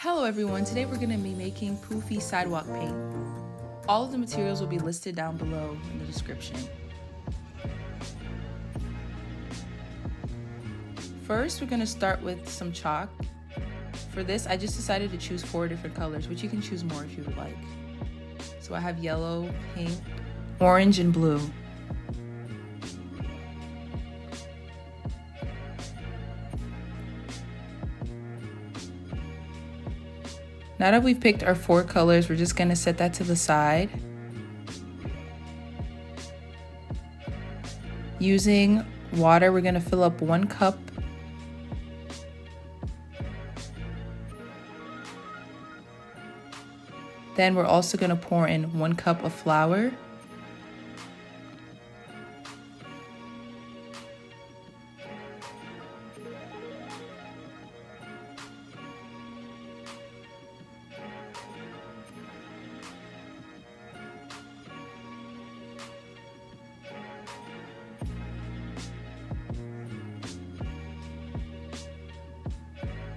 Hello everyone, today we're going to be making poofy sidewalk paint. All of the materials will be listed down below in the description. First, we're going to start with some chalk. For this, I just decided to choose 4 different colors, which you can choose more if you would like. So I have yellow, pink, orange, and blue. Now that we've picked our 4 colors, we're just going to set that to the side. Using water, we're going to fill up 1 cup. Then we're also going to pour in 1 cup of flour.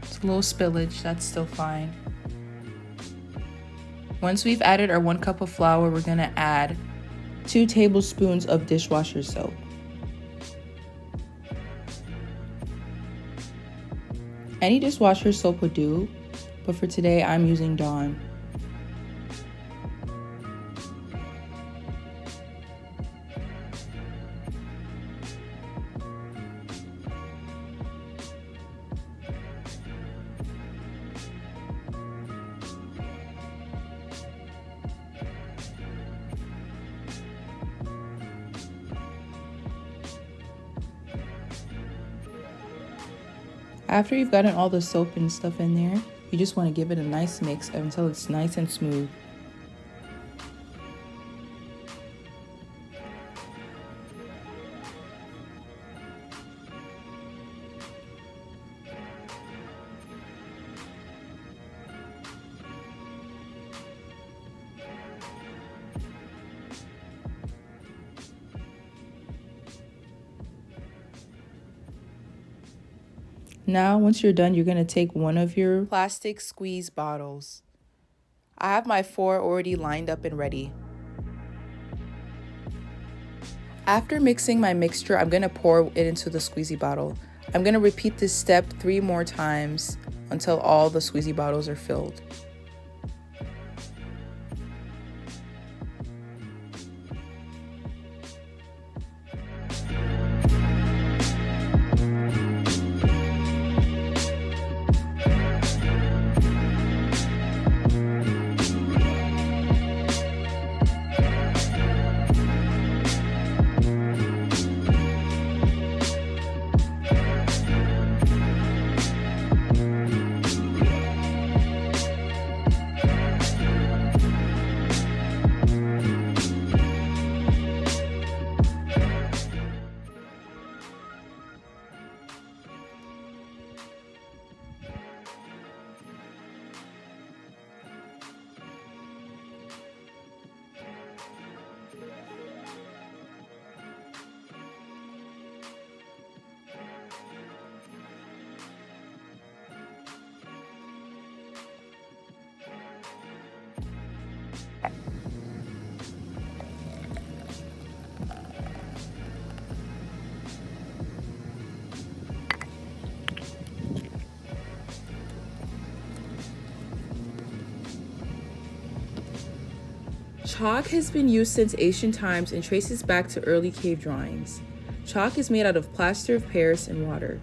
It's a little spillage, that's still fine. Once we've added our 1 cup of flour, we're going to add 2 tablespoons of dishwasher soap. Any dishwasher soap would do, but for today I'm using Dawn. After you've gotten all the soap and stuff in there, you just want to give it a nice mix until it's nice and smooth. Now, once you're done, you're going to take one of your plastic squeeze bottles. I have my 4 already lined up and ready. After mixing my mixture, I'm going to pour it into the squeezy bottle. I'm going to repeat this step 3 more times until all the squeezy bottles are filled. Chalk has been used since ancient times and traces back to early cave drawings. Chalk is made out of plaster of Paris and water.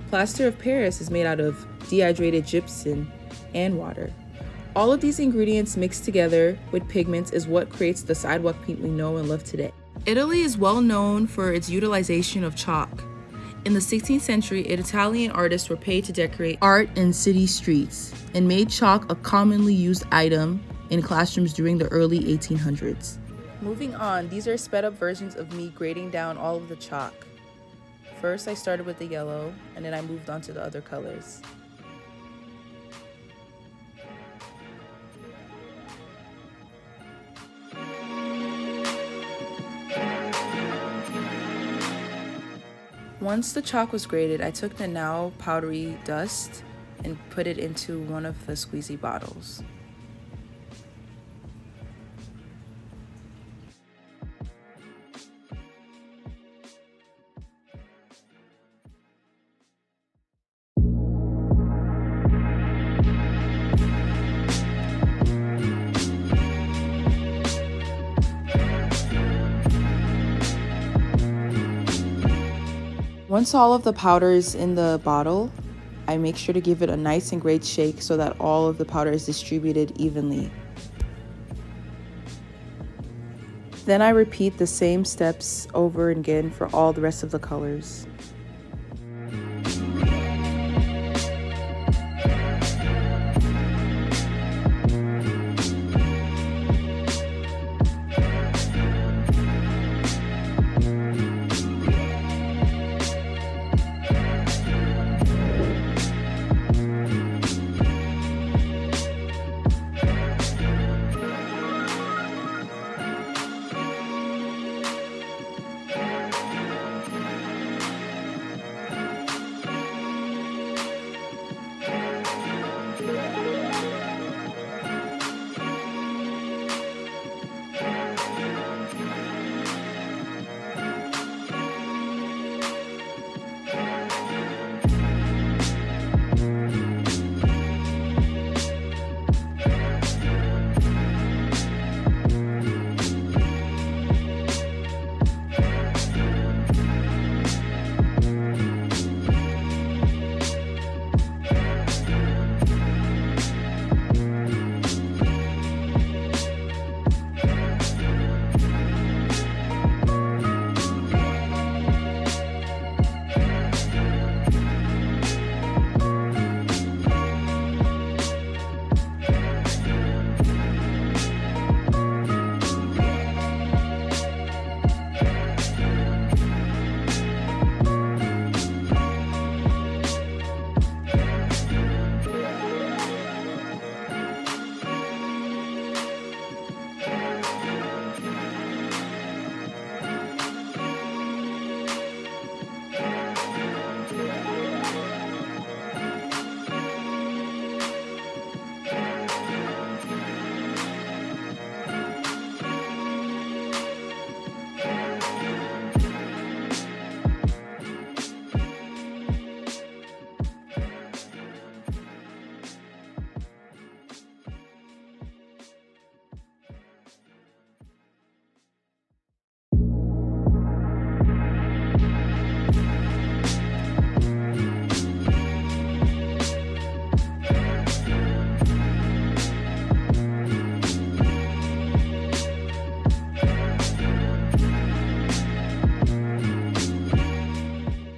Plaster of Paris is made out of dehydrated gypsum and water. All of these ingredients mixed together with pigments is what creates the sidewalk paint we know and love today. Italy is well known for its utilization of chalk. In the 16th century, Italian artists were paid to decorate art in city streets and made chalk a commonly used item in classrooms during the early 1800s. Moving on, these are sped up versions of me grading down all of the chalk. First, I started with the yellow, and then I moved on to the other colors. Once the chalk was graded, I took the now powdery dust and put it into one of the squeezy bottles. Once all of the powder is in the bottle, I make sure to give it a nice and great shake so that all of the powder is distributed evenly. Then I repeat the same steps over again for all the rest of the colors.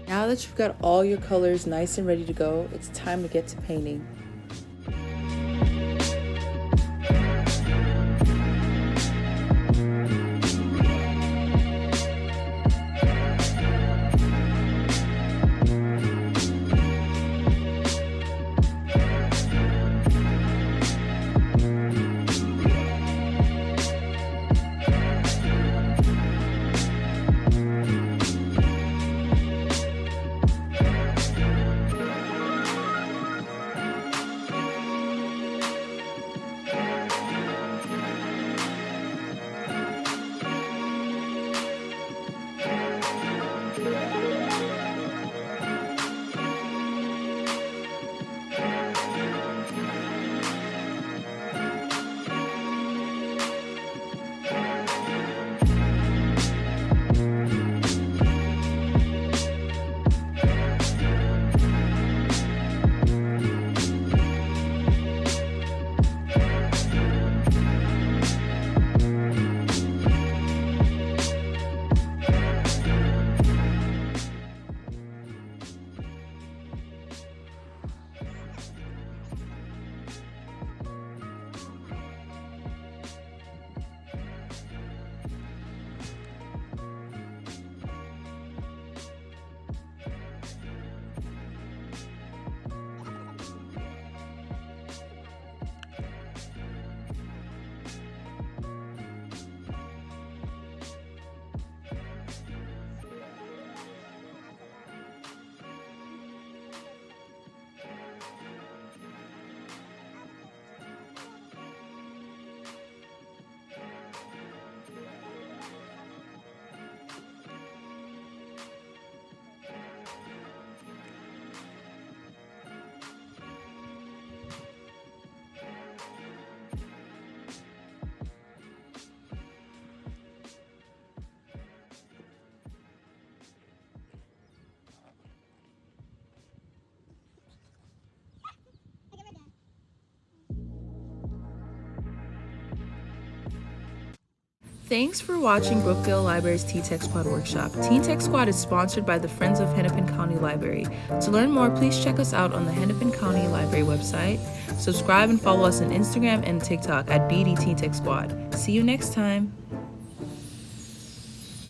Now that you've got all your colors nice and ready to go, it's time to get to painting. Thanks for watching Brookdale Library's Teen Tech Squad workshop. Teen Tech Squad is sponsored by the Friends of Hennepin County Library. To learn more, please check us out on the Hennepin County Library website. Subscribe and follow us on Instagram and TikTok at BD Teen Tech Squad. See you next time.